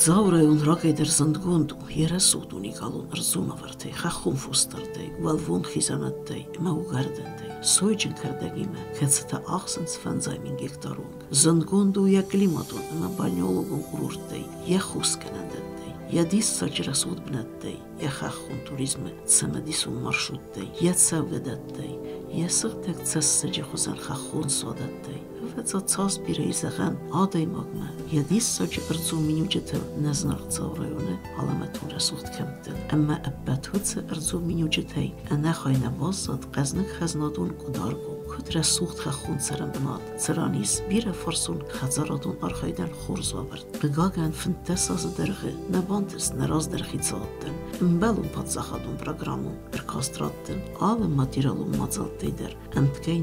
Ծավրայուն ռակեդեր զնդգոնդ ու երասուտ ունիկալուն ըրզունավրտեի, խախուն ֆուստարդեի, ուալվուն խիզանատեի, մա ուգարդենտեի, սոյջն քրդագիմը, քեցտա աղսնց ֆանձայմին գեկտարուն, զնդգոնդ ու յա կլիմատուն, մա բանյոլոգուն ուրուրտեի, յա խուսկնանդենտեի, յա դիս սաճրասուտ բնատեի, յա խախուն туриզմը, ցմդիսուն մարշուտտեի, յա ցավգդատեի, յա սղտեք ցասսջի խուսան խախուն սոդատեի, վեցացած բիրեի զղան ադեի մագմը, Yadis saç arzu minücete neznartsavrayoне alametun result kemten. Ama ebbetutse arzu minücetey ene khayna bazat qaznik khaznadun kudargo. Kut result khun serenbenat. Seranis bir farsun khazaradun arkhaydan khorzavert. Begagan fintesaz derghi nebantis neraz derkhitsatten. Mbelun patsakhadun programun erkastratten. Ave materialun mazalteyder. Emtkey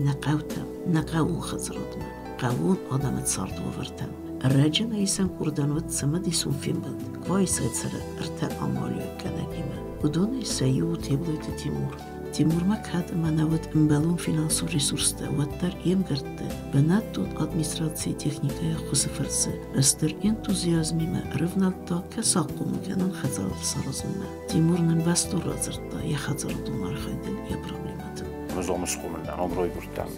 naqawun khazaradun. Qawun adamet sardovertem. الرجل يسمى أردن وتسمى ديسون فيمبلد كويس هتسرى ارتاء أماليو كناكيما ودون يسيو تيبلويت تيمور ما كاد مناوت امبالون فينانسو ريسورستا واتر يمغرتا بناتون ادمنستراتسي تكنيكا خصفرسا استر انتوزيازمي ما رفنالتا كساقو مكانن خزال سرزمنا تيمور ننبستو رازرتا يا خزردون ارخيدن يا بروبليمات روزومس خوملدن امروي برتن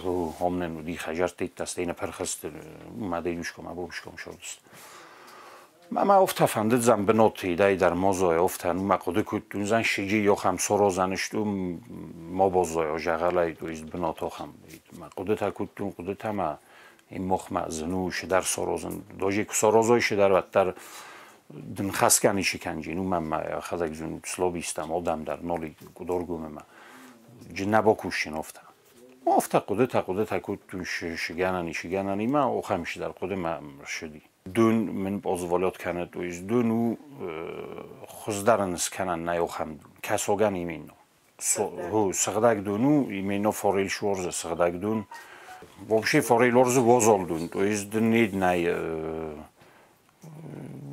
رو همنن و دی خجرت دیت دست این پرخست مدیوش کم ابوش کم شدست. ما افت فندد زن بنوتی دای در موضوع افتن ما قد کدوم زن شیجی یا خم سرازنشتو ما بازوی جغلای دویست بناتو خم ما قد تا کدوم قد تا ما این مخمع زنوش در سرازن داجی که سرازایش در وقت دن خسکنی شکنجی نو من خدای زن سلوبیستم آدم در نالی کدارگوم ما جنبا کوشین افتن. افتا قده تکود شگانانی ما او خمش در قده ما شدی دون من بازوالات کنه دویز دون او خزدارنس کنن نه او خم کسوگان ایمینو هو سقداق دونو ایمینو فوریل شورز سقداق دون вообще فوریل ورز وزال دون دویز دن نید نه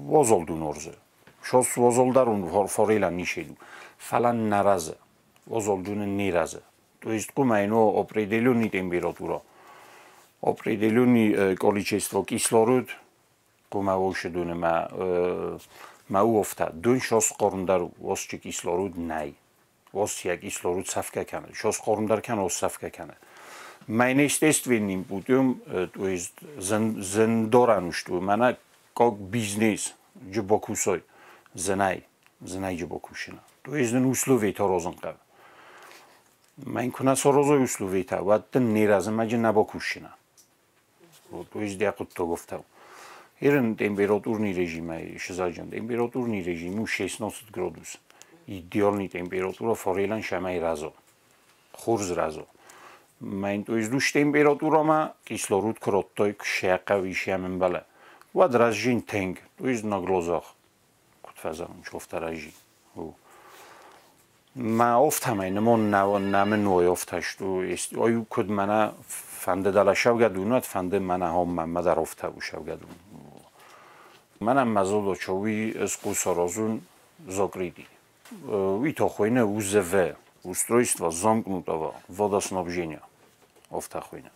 وزال دون ورز شوس وزال دارون فوریل نیشیدو فلان نرازه وزال دون نیرازه То есть кумайно определенный температура, определенный количество кислород, кумавоше дуне ма уфта, дун шос корндар восчи кислород най, восья кислород савка кане, шос корндар кан ос савка кане. Mein естественным путем, то есть зендоранушту, мана как бизнес, джибокусой, знай джибокушина. То есть на условия торозанка. من کنه سرازای اسلوبی تا وقت نیرازم ماجی نباکوشینا. تو ایش دیگه تو گفتم. ایران تمپراتورنی رژیمه شزاجند تمپراتورنی رژیمو 16 گرادوس. ایدئالنی تمپراتورا فوریلان شمای رازو. خورز رازو. من تو ایش دوش تمپراتورا ما کیسلورود کراتای کشیاقه ویشیم بالا. و درجین تنگ. تو ایش نگلوزاخ. کت فضام شوفت رژی. ما افتم اینمون نمن نوی افتش تو است آیو کد منا فنده دلشاو گدونات فنده منا هم من در افته بوشاو گدون منم مزود چوی از قصرازون زاگریدی وی تا خوینه وزوه устройство замкнутого водоснабжения افته خوینه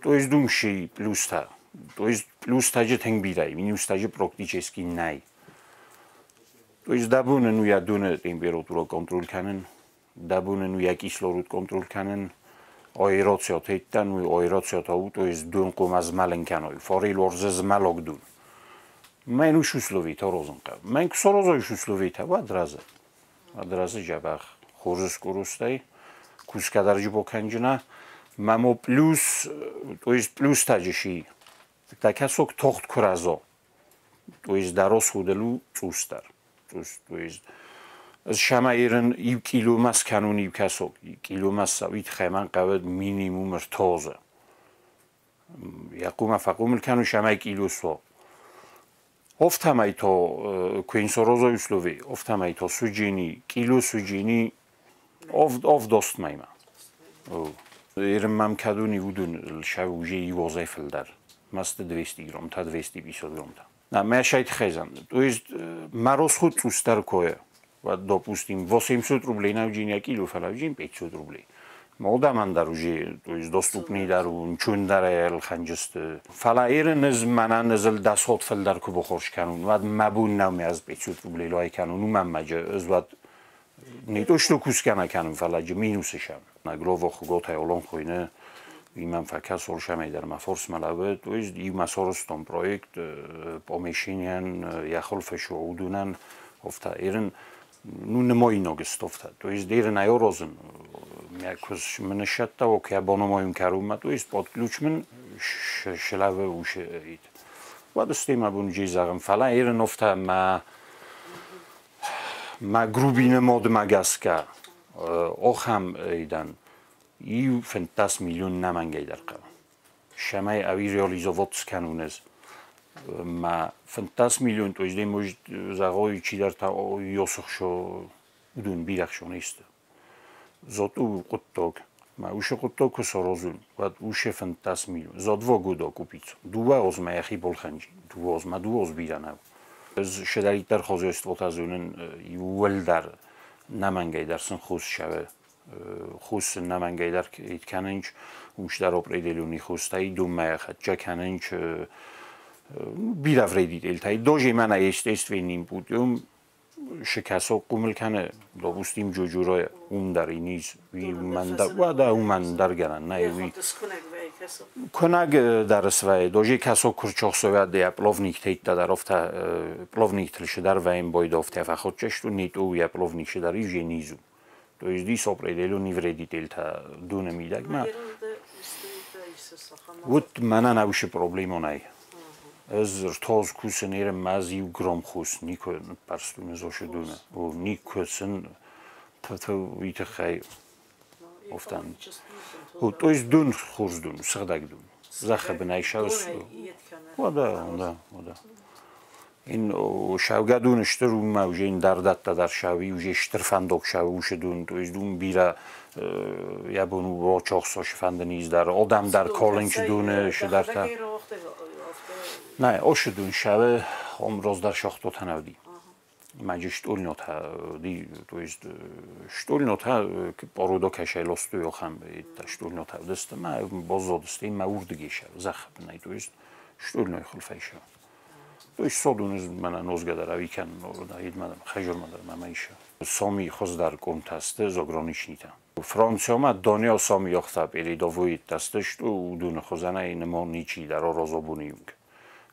то есть думши плюс та то есть плюс та же тенгбирай минус та же практически най То есть дабуне ну я дуне температура контроль канен, дабуне ну я кислород контроль канен, аэрация тейттан ну аэрация тау то есть дун ком аз мален каной, форил орзе з малог дун. Мен уш условий та розен қав. Мен ксорозой уш условий та вадразы жабах хорзы скоростай, кускадаржи боканжина, мамо плюс, то есть плюс таджиши, такасок тохт куразо, то есть дарос худелу цустар. То есть شمایرن ای کیلو ماس کنونی کسو کیلو ماس سویت خیمن قبض مینیموم ارتازه یکم فقوم کنون شمای کیلو سو افتم ای تو کوینسوروزا اسلوی افتم ای تو سوجینی کیلو سوجینی اف دوست میما ایرم مم کدونی ودون شوجی وظیفه در ماست 200 گرم تا 220 گرم تا نه میشید خیزن تو است مروز خود توستر کوه و допустим 800 рублей на один кило фалавжин 500 рублей Молдамандар уже, то есть доступный дар у чундар элханжист. Фалаирн из манан изл дасот филдар ку бخورش канун. Вад мабун нами از 500 روبل لای канун у мамаҗа از вад не то что кускана канун фалаҗа минусешам. Наглово хугота олон хуйне имам фака солшам дар мафорс малаве, то есть и масорстон проект помещениан яхолфешо удунан офта ирн ну не мой ногестовта. То есть дирн айорозм Якось мене шатта окей абоно моим карума, то есть подключмен шелаве уше ит. Вадостим абун джизагам фала ирен офта ма грубине мод магаска охам идан ию фентас миллион намангейдар қам. Шамай ави реализовать канунез ма фентас миллион, то есть может загой чидар та йосохшо удун бирахшо нест. Зоту кутток, ма уше кутток сорозун, вад уше фантас милион. За 2 года купить. Дуа озма яхи болханжи, дуа озма дуа озбиранав. З шедаритар хозяйствот азунен ювелдар намангайдарсын хус шаве. Хус намангайдар итканинч уш дар определюни хустай дума яхат джаканинч биравредит элтай. Дожи мана естественным путем شکاسو قومل کنه دوستیم جوجورای اون در اینیز وی من در و دا اون من در گرن نه وی کنگ در سوی دوجی کاسو کرچوخ سوی دیا پلوونیک تیت در افتا پلوونیک تلش در ویم باید افتا فخود چشتو نیت او یا پلوونیک در ایجی نیزو تو از دی سوپریدلو نیوردی تلتا دونه میدک ما ود من نوش پروبلیمونای از رتاز کوسنیر مازی و گرام خوس نیکو پرستون زوش دونه و نیکوسن پتو ویت خی افتان و تو از دون خوز دون سردگ دون زخب نیشاس ودا این شوگه دونشتر و موجه این دردت در شوی و جشتر فندق شوش دون تو از دون بیره یا بونو با چاخساش فندنیز در آدم در کالنچ دونه شدر تا نه آشدون شبه امروز در شاخت تنودی مجشت اول نوتا دی تو است شتول نوتا که بارودا کشیلاستو یا خم تشتول نوتا دست ما بازدستی ما وردگی شب زخم نه تو است شتول نه خلفش تو است صدونز من نوزگه در ویکن نهید مدام خجل مدام مایشه سامی خوز در کنتسته زگرانیش نیتم فرانسیا ما دنیا سامی یاخته بری داوید دستش تو دون خوزنه این ما نیچی در آرازابونیم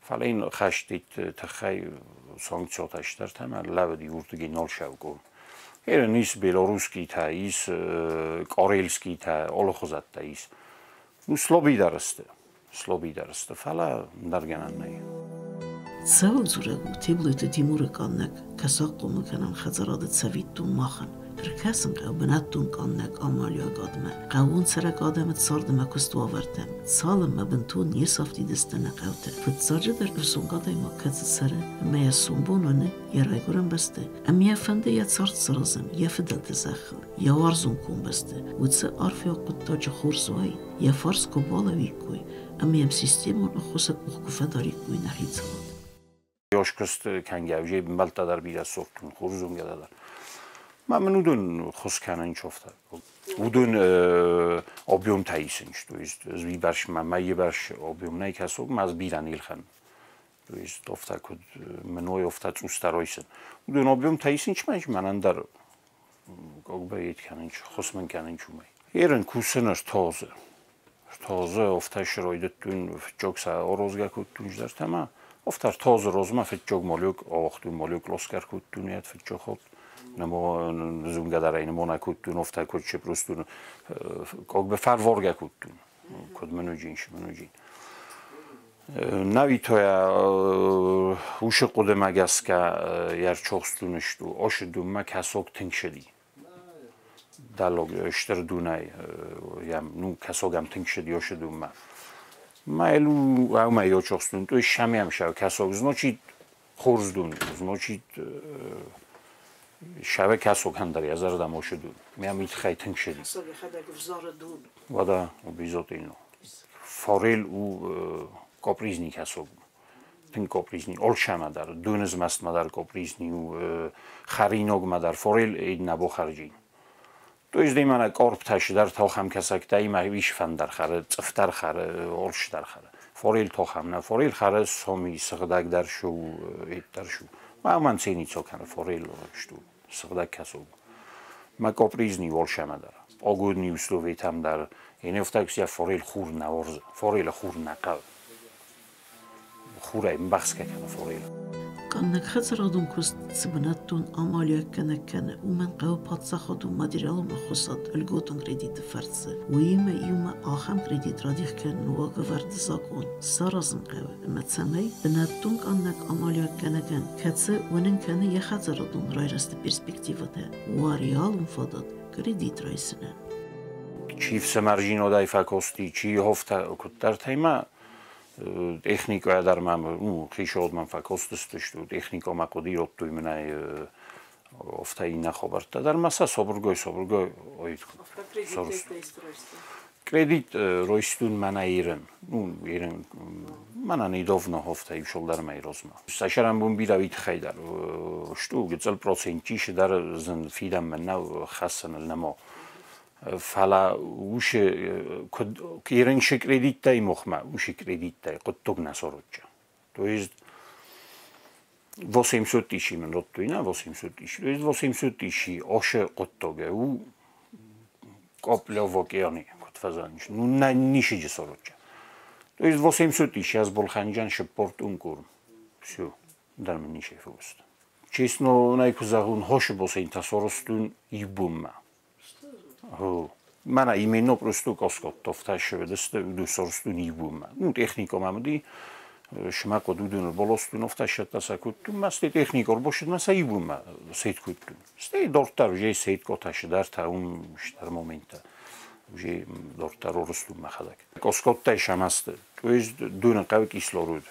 فعلا این خشتیت تخی سانکسیاتش در تمام لبدی ورتگی نال شوگون. هر نیست بلاروسکی تاییس، کارلسکی تا آل خوزد تاییس. نو سلابی درسته. فعلا درگنن نی. سوال زورگو تبلیت دیمور کانک کساق قوم کنم خزراد سوید دون ماخن. هرکسن قو بناتون کانک آمالیا قادمه. قوون سر قادمت ساردم اکست آوردم. سالم مبنتون نیسافتی دستن قوته. فتزاجه در ارسون قادای ما کت سره. اما سنبونونه یا رایگورم بسته. اما یا فنده یا سارت سرازم یا فدل تزخل. یا وارزون کن بسته. ودسه عرفی قطاج خورزوی یا فارس کبالا ویکوی. اما یم سیستم رو خوصک بخکوفه داری کوی نخید سخود. یاشکست کنگاویه بمالتا در بیره سوختون خورزون گده در. من ودون خوش کنن چفته. ودون آبیوم تاییسنش تویست. از بی برش من یه برش آبیوم نیکسوگ ماز بیرن ایلخن. تویست افتا کد منوی افتا توسترایسن. ودون آبیوم تاییسنش من در گویید کننش خوش من کنن چومی. ایران کوسنش تازه افتا شرایط تون فجوکس آروزگا کد تونج در تمام. افتا تازه روزما فجوک مالیک آوختون مالیک لاسکر کد تونیت فجوک خود. نمو زونگه در این نکودتون افته کد چه پرستون که به فرورگه کودتون کد منو جین نوی توی اوش قدم اگست که یر چوستونش تو آش دومه کساک تنگ شدی دلوگ اشتر دونه یم نو کساک هم تنگ شدی آش دومه ما الو او ما یا چوستون توی شمی هم شو کساک زنا چی خورز دون زنا چی شبه کسوگ هندری از اردم آشدون میامید خیتن شدی. کسوگ خدای گفزار دون. ودا و بیزات اینو. فارل او کاپریزنی کسوگ. تن کاپریزنی آلشام دار دونز مست مدار کاپریزنی و خرینوگ مدار فارل اید نبو خرجین. То есть именно корпташи дар тохам касактай ма вишфан дар хара цфтар хара орш дар хара форил тохам на форил хара соми сгдаг дар шу ет дар шу ма ман цени цокана форил шту сгдаг касо ма копризни волшама дар огудни условиетам дар енефтаксия форил хур наорз форил хур нақа хурай мбахска кана форил Kannak xazaradun kust sibnattun amalya kanakana uman qaw patsakhadun materialum khusat algotun kredit fartsı uyma yuma aham kredit radih kan nuga vard zakon sarazın qaw matsamay bnattun kannak amalya kanakan katsı unin kana ya xazaradun rayrastı perspektivada varialum fadat kredit raysına Çift semarjino dayfakosti çi hofta kuttartayma Tehnika darmam, ხიშოდ მან ფაკოსტსტიშტუ ტექნიკო მაკოდი როტუ იმნაი ოფთაინა ხობარტა დარმასა სობრგოი ოითქო კრედიტ როისტუნ მანაირენ ირენ მანანიდოვნო ოფთა იშოლდარმაი როზმა საშარამბუნ ბირა ვითხაიდარ შტუ გეწელ პროცენტი შედარ ზენ ფიდამ მენა ხასანელ ნამო Fala ușe keren și credittai mohma ușe credittai qottogna sorotja to jest 800 tisi men rottuina 800 tisi to jest 800 tisi oše qottoge u koplevo keani kotfazanish nu na nishi sorotja to jest 800 tisi az bolkhanjan și port unkur всё dar men nishi fost честно найкузагун хош босин тасоростун ибумма Mana imенно просто коскоттов ташведст дусорстун ибума. Ну техником амди шмако дудун болостунов ташатасакут масте техникор бошид маса ибума сеткуттун. Сте дортар же сетко ташдар та штар момента. Уже дортар оростун махадак. Коскоттай шамаст. То есть дун qav kislorud.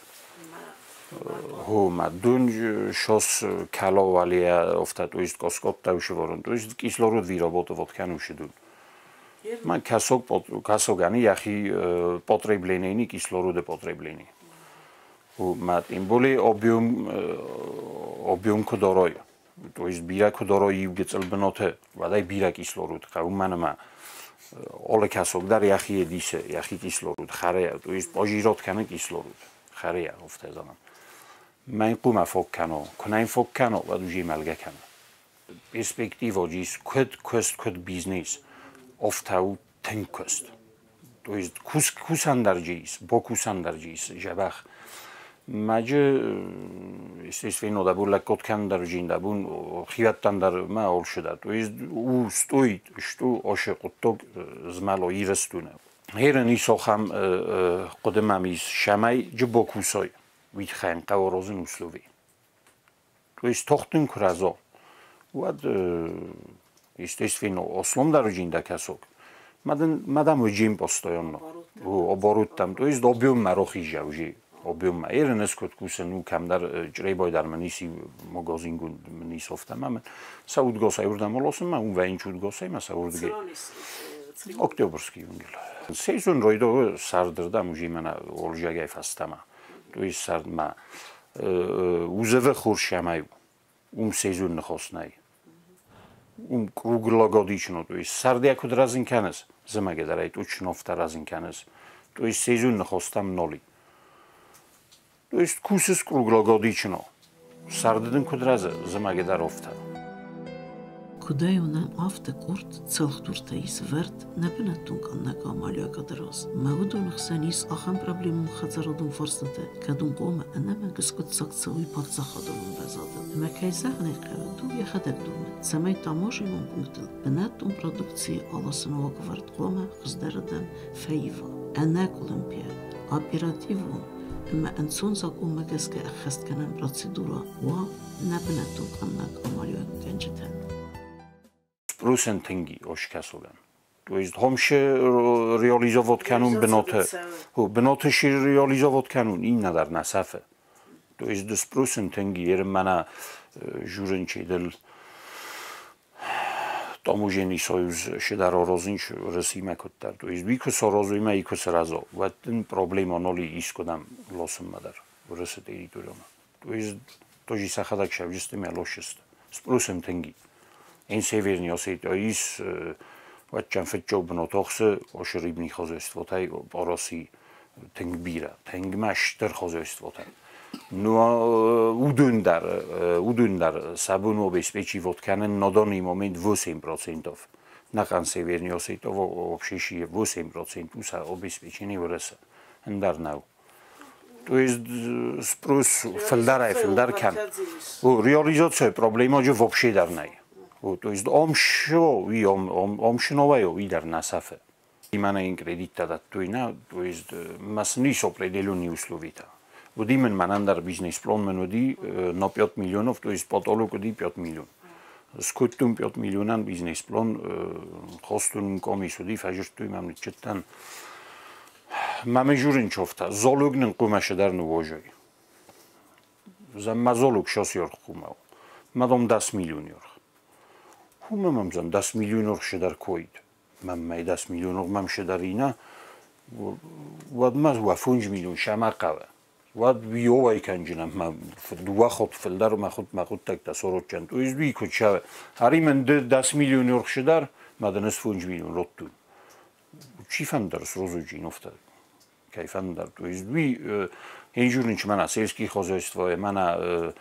Ма дун шос каловалия офта то есть коскоттай ушворон. То есть kislorud вироботовот канушидун. Man kasogani yaxi potrebleni kislorude potrebleni. Ma tim boli objem kudoroy. To jest bira kudoroy geclbnote, vadai bira kislorud. Qaummanama ole kasogdar yaxi edise, yaxi kislorud xarea. To jest pojirot kana kislorud. Xarea ofte zaman. Man quma fokkano, kunain fokkano vaduji malga kana. Perspektivo jis kod biznes. Офтау тенкост. То есть кусандарджис, бокусандарджис, жабах. Маджи, естественно, да була коткандарджин, да бун хиваттандар ма олшуда. То есть стоит, что оше коттог змало ирестуна. Херен исохам кодемамис шамай жбокусой. Витхайн qavorozin условий. То есть тохтун кразо. Вот естественно, ослом даруджинда касок. Мадам уджим постоянно. Оборот там, то есть объем марохижа уже. Объем. Ернес кот кусен у камдар ჭრებოი დარმანისი მოგოზინგუ ნისოფთამამენ. საუდგოსა ურდამოლოსმა უ ვაინჩუდგოსა მასაურდგი. ოქტომბერსკი უნგელა. სეზონ როიდო სარდრდა მუჟიმანა ორჟაგაი ფასტამა. То есть сардма узеве ხურშამაი სეზონ ხოსნაი. Круглогодично, то есть сардиаку дразинканес, замагедарай точнофта разинканес, то есть сезон хостам ноли. То есть кусис круглогодично, сардидин кудраза, замагедарофта. Кудай унам афта курт целхтурта из верт набинаттун каннак амалия кадрос. Мавудун хсанис ахам проблемум хазародун форсата, кадун qoма анама гискут сакцави патсахадун базадын. Макайзагны қавду я хадагдун. Самай таможимун пунктил. Бинаттун продукции аласынова кварт qoма хыздарадан фейва. Анак олимпия. Оперативун. Ama en son sak olmageske akhaskanan procedura wa nabinаттун каннак амалия gençten. Процентинги ошкасоган. То есть хомше реализовать канун беноте. Бенотеши реализовать канун ин надар насафе. То есть 10% ермана журенчедел Tamuženi soyuz šedaro rozinč resime kottar. To jest biko sorozujma iko srazo. Va ten problem onoli iskodam losum madar. Burası teritoriuma. To jest to ji sahadak şavjiste me loşist. 10% tengi. Այն Սևերնի Օսետիայից What Janfet Jobno toxu o şiribni xozestvotaj Ороsi tengbira tengmaştır xozestvotaj. No udundar sabunu обеспечивотканен на данный момент 8%. На Северной Осетии вообще 8% уса обеспечены в РС. Ндарнау. То есть спрос филдар кан. Реализация проблема же вообще дарнай. То есть омшноваю идар насафе. Именно ин кредит дадат туина, то есть маснис определенные условия. Вот именно манандар бизнес-план менуди на 5 миллионов, то есть потолок ди 5 миллион. Скоттум 5 миллионан бизнес-план хостун комиссуди фажиртуй мамличеттан мамежурин чофта зологнен кумашедар нувожой. За мазолук шосьор хумау. Мадам 10 миллион ёр. Хумамамзан 10 миллион шедар коид. Маммай 10 миллион мам шедарина. Вот маз ва 5 миллион шамақава. Вот виова иканжинам ма дуа хот филдар махут так та сорочан. То есть ви куча аримен 10 миллион ёр шедар маданас 5 миллион ротту. Чифандар срозуджин офта. Кайфандар. То есть ви инжуринч мана сельский хозяйство мана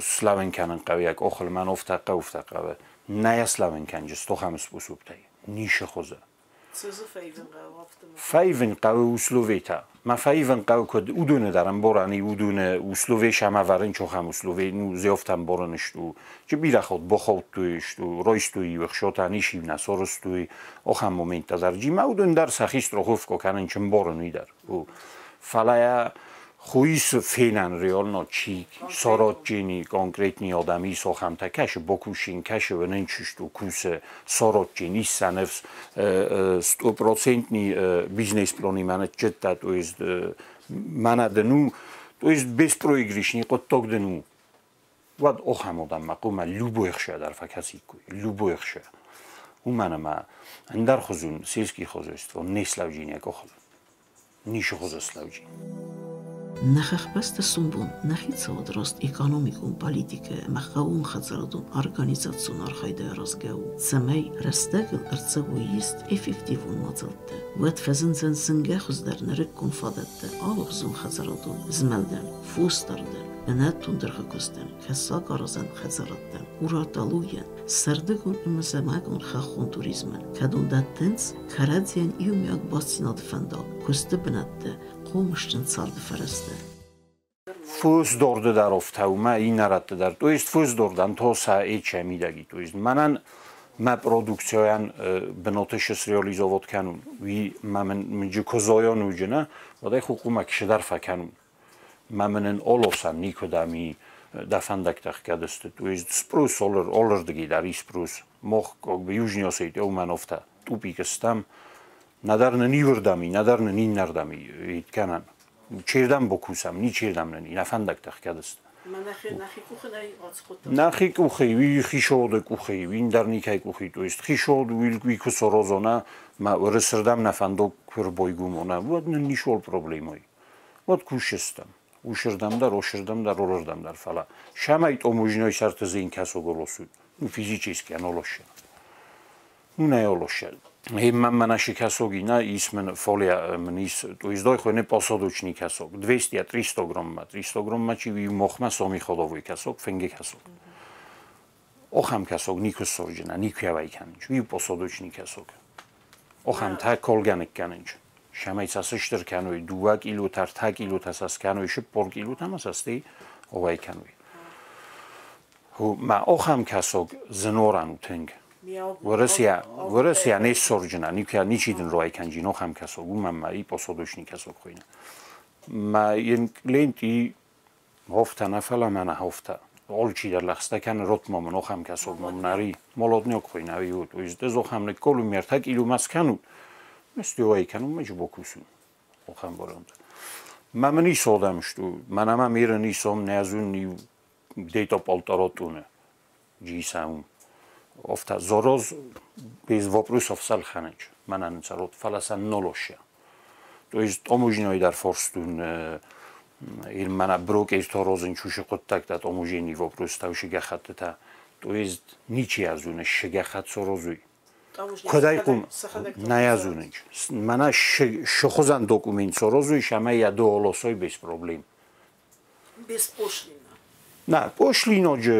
Slavenkanin qaviyak oxil man oftaqa naya Slavenkan sto ham spusubtai nishe xoza Fayven qavi usloveta ma fayven qavi kod udune daram borani udune uslove shamavarin cho ham uslove nu zeoftam boranishtu che biraxot boxottuishtu roistui vxotanishi nasorostui oxam momenta darji ma udun dar saxistroxovko kanin chim borani dar u falaya خویس فعلا реально چی ساراتجینی конкретні آدمی سخم تا کش بکوشین کش و ننچشتو کوس ساراتجینی سنفس 100% بیزنس پلانی منه جدا تو است منه دنو تو است بیس پرویگریشنی قد تاگ دنو واد آخم آدم مقوم لوبو اخشه در فکسی کوی لوبو اخشه اون منه ما اندر خزون سیسکی خوزست و نیسلاوجینی اکاخل نیش خوزستلاوجین Նախախպեստը սումբուն, նախիցավոտ ռոստ էկոնոմիկուն, պալիտիկը, մախաղուն խածարադուն, արգանիզացուն արխայդը ռոսգեու, ծմեի ռստեղը ըրծեղու իստ էֆեկտիվուն մածալտը, վետ վեզնցեն սնգեղ ուզդերները կունֆադետը, ալուղզուն խածարադուն, զմելդեն, ֆուստարդեն, Բնատուն դրխակոստեն, քեսակ արազան խածարատեն, ուրատալույեն, սրդգուն իմսեմագուն խախուն տուրիզմեն, կադուն դատենց, կարadzien իումյակ բասինատ ֆանդալ, կոստը բնատը, قومشتن صارد فرسته. فوز دورده در افتاومه این نرده در تو است فوز دوردن تو سعی چه میدگی تو است منن ما پرودکسیون بناتش ریالیزوات کنون وی من جکوزایان وجنه ولی حکومت کشدار فکنون منن اولوسان نیکودامی دفندک تخکدست تو است سپروس اولر دگی در اسپروس مخ به یوجنی آسیت او من افته تو پیکستم ندارن نیوردامی ندارن نین نردامی ایت کنن چیردم بکوسم نی چیردم نی نفندک تخکدست نخی کوخی وی خیشود کوخی وین در نیکای کوخی تو است خیشود وی کسروزونه ما ورسردم نفندک کر بایگومونه ود نیشول پروبلمای ود کوشستم وشردم در اولردم در فلا شمایت اوموجنای سرت زین کسو گلوسود نو فیزیچیسکی انولوشه نو نیولوشه من شکستگینا اسم فولیا منیس تو ازدای خونه پاسادوچنی کسب 200-300 گرم ما چی وی مخمه سامی خداوی کسب فنگ کسب آخام کسب نیکو سرجنا نیکویی کننج وی پاسادوچنی کسب آخام تا کلگانک کننج شمای ساسشتر کنوی 2 کیلو تر 10 کیلو تاساس کنوی شب 4 کیلو تماس استی اوای کنوی ما آخام کسب زنورانو تنگ ورسیا نیست سرجنا نیچیدن روی کنجی نخم کسب من مایی پاسادوچنی کسب خوینه ما این کلینتی هفته نفلا من هفته آلچی در لخسته کن رت ما نخم کسب نری مالات نیک خوینه ویود و از دو خم نکولو میرتک ایلو مسکنود مثل وای کنم مجبور بکوسون آخم برند من نیست آدمشتو منم میره نیستم نیازون نیو دیتا پالتاراتونه جیسم افتا زاروز без вопросов салханеч манан царот фаласан нолоша то есть омужиной дар форстун ир мана брок эс торозин чуши коттак дат омужини вопрос тавши гахатта то есть ничи азуне шегахат сорозуй кудай кум наязунич мана шохозан документ сорозуй шама я до олосой без проблем без пошлина نه پوشلینا جو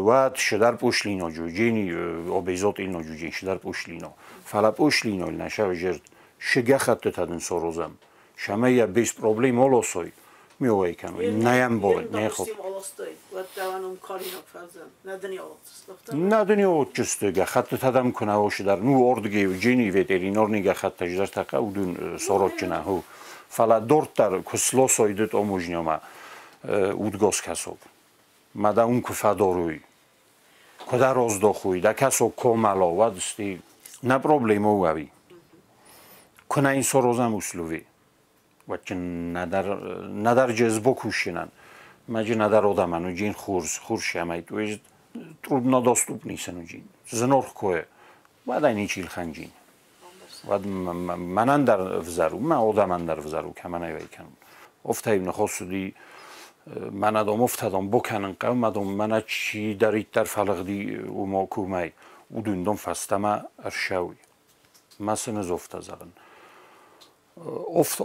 وقت شدار پوشلینا جو جینی آبیزات اینا جو جین شدار پوشلینا فلا پوشلینا نشه جرد شگه خط تادن سروزم شما یا بیس پروبلم ولوسوی میوه کنم نیم بول نه خب نه دنیا چست گه خط تادم کنه و شدار نو اردگی جینی وترینار نگه خط تجدر تقه ودون سرات کنه هو فلا دورت در کسلوسوی دت آموزنیام اودگاز کسب مادا اون کفاداروی کدار روزداخوی دا کسو کاملا و دستی نه پروبلم اوی کنه این سروزم اسلوی و چه ندار جذب کوشینن ماجی ندار آدمانو جین خورش همه تویش трудно доступný сену جین زنور کوه و دا نیچیل خان جین و منان در وزارو من آدمان در وزارو که من ایوی کنم افتایم نخواستودی من ادم افتادم بکنن قوم ادم من چی دارید در فلقدی و ما کومی و دوندم فستما ارشاوی مثلا زفتازن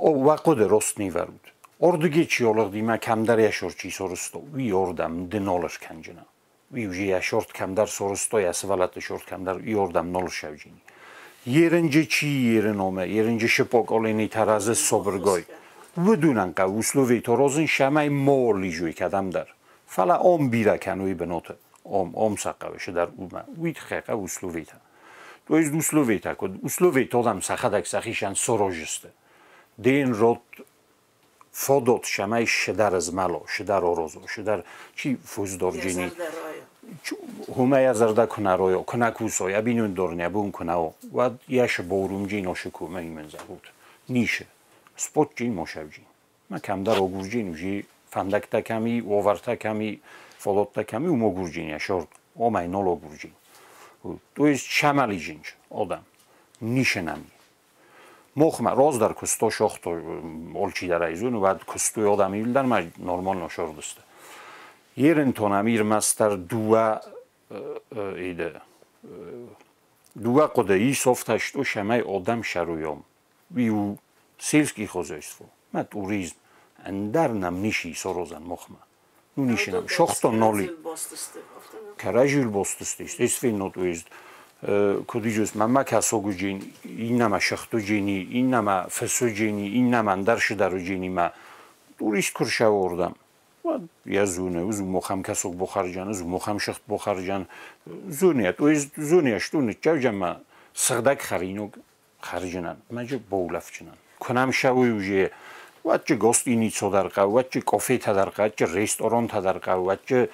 وقت درست نیورد اردگی چی اولادی ما کم در یشور چی سرستو وی اردم دنالر کنجنا وی وجی یشورت کم در سرستو یا سوالات شورت کم در ی اردم نال شوجینی یرنجی چی یرنامه یرنجی شپاک آلینی ترازه صبرگای ودونن که اسلوی تو روزن شمای مولی جوی کدام در فلا آم بیره کنوی بنوته آم سقوشه در اومه وید خیقه اسلوی تا تو از اسلوی تا کد اسلوی تا دم سخدک سخیشن سراجسته دین رود فادوت شمای شدر از ملا شدر آرزو شدر چی فوزدار جینی همه یزرده کنه رویا کنه کوسای ابینون دارنه بون کنه و یش باروم جین آشکومه ایمن زهود نیشه سپوت جین ماشوجین من کم در آگورجین وجی فندک تکمی وورت تکمی فلات تکمی و مگورجین یشورد آمای نال آگورجین تو از شمالی جینج آدم نیشه نمی مخمه راز در کستا شاخت آلچی در ایزون و بعد کستوی آدمی در من نرمال نشاردسته یرن تونمیر مستر دوه قده ای صفتشت و شمای آدم شرویام بیو سیلسکی خوزایستو من توریزم اندر نمیشی سروزن مخمه نونیشنم شخصا نالی کراجیل باستسته است اسفین نوتویست کدیجوس من کساگو جین این نما شختو جینی این نما فسو جینی این نما اندرش درو جینی ما توریست کرشه آوردم و یا زونه و زو مخم کساگ بخارجان زو مخم شخت بخارجان زونیت تویست زونیش تونی چه جمع سردک خرینو خارجنن ماجه بولف چنن کنم شویوجه و چه گاست اینی چه در قو و چه کافه در قو چه رستوران در قو و چه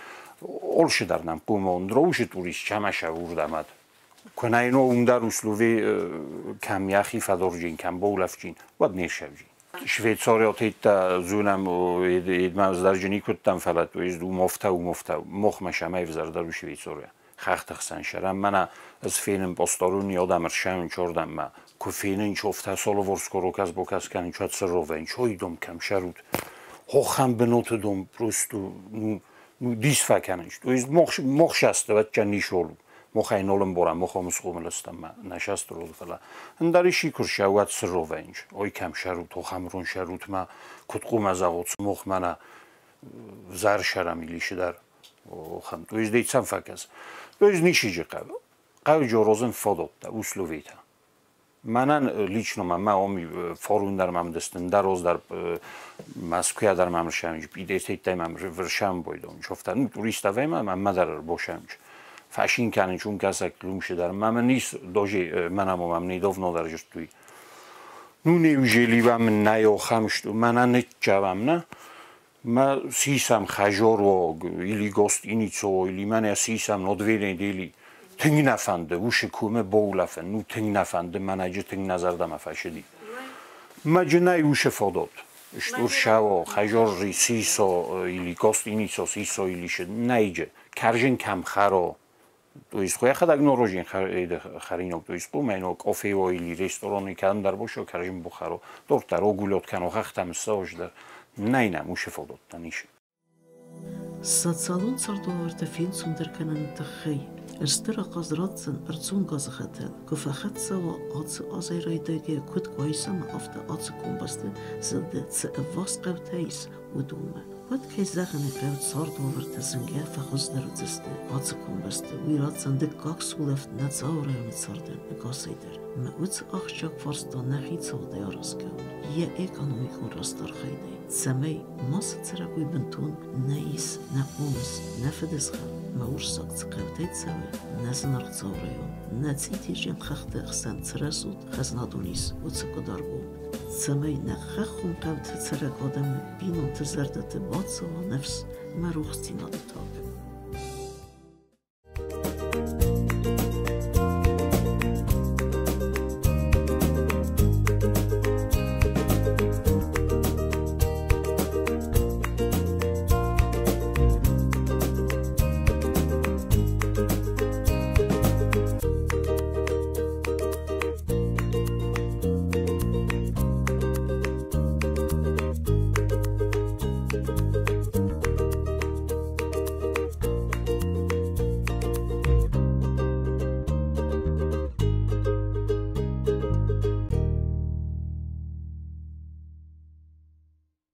آلش در نم قومان دروش توریست چه مشاوردمد کنه اینو اون در اسلوی کمیاخی فدارجین کم بولف جین و نیشوجین شویتساریات تا زونم ایدماز در جنی کتم فلات و از دو مفته مخمش همه وزار در شویتساریا خاطر سنشرم من از فیلم باستارون یادم رشم چردم ما کفینن چفته سال ورسکروک از بکس کنن چات سروین چای دم کم شرود خوام بنوت دم پروستو نو دیس فکنش تو از مخش است و چه نیشولو مخای نولم برام مخام سخوم لستم ما نشست رو فلا اندریشی کرشه وات سروینج آی کم شرود خوام رون شرود ما کتقوم از آغوت مخ منه زار شرمیلیش در خم تو از دیتسم فکس تو از نیشیجی قو جورازن فادوت تا اسلویتا منن لیچنو من آمی فاروندر مم دستن دراز در مسکویا در مم رشمج بیدیت مم ورشم بایدم شفتن توریست وای من مدر باشمج فاشین کنن چون کسک لومش در من نیست داجی منم مم نیداف ندارجست توی نونیم جلی و من نیا خمشت منن نت جوام نه ما سیسم خجار و ایلی گاست اینی چو ایلی من سیسم ندویرن دیلی تنگ نفنده وش کومه بولفن نو تنگ نفنده من اجه تنگ نظردم افشدی مجنای وش فادات اشتور شوا خجار ری سیسا ایلی گاست اینی چو سیسا ایلی شد نیجه کرجن کم خرا دویست خوی خداگ نروژین خرینوک دویست بو منو کافه و ایلی رستورانی کردن در باشو کرجن بخارو دکتر اوگولات کنو خختم ساج در نه وش فادات نمیشه Սացալուն ծրտովարտը ֆին ցունդրկնան տխի Erstera qazratzen erțun gazxatel, că făxatsa o ață azerăidăge cât coisama afta ață kumbaste zilde ță evas qavteis udume. Wat kei zagane qavt sard overte zınge făxuzdarıtziste ață kumbaste uiratsan de kaksuleft nazaurayonu sarden gasayder. Me uç axçak farsta naxitsa de araska. Ye ekonomikon rastar xayde. Semey masa tsaraguy bintun neis na ons nafedesxa. ما ورسك تقوتيت سوا نازنر تصوريو ناتسيتي جن خخت اخسان ترسود خزنا دونيس وتسكداربو سمي نخخم قوت تسرق آدم بينو تزردت باتسوا نفس ما روختي نادتاك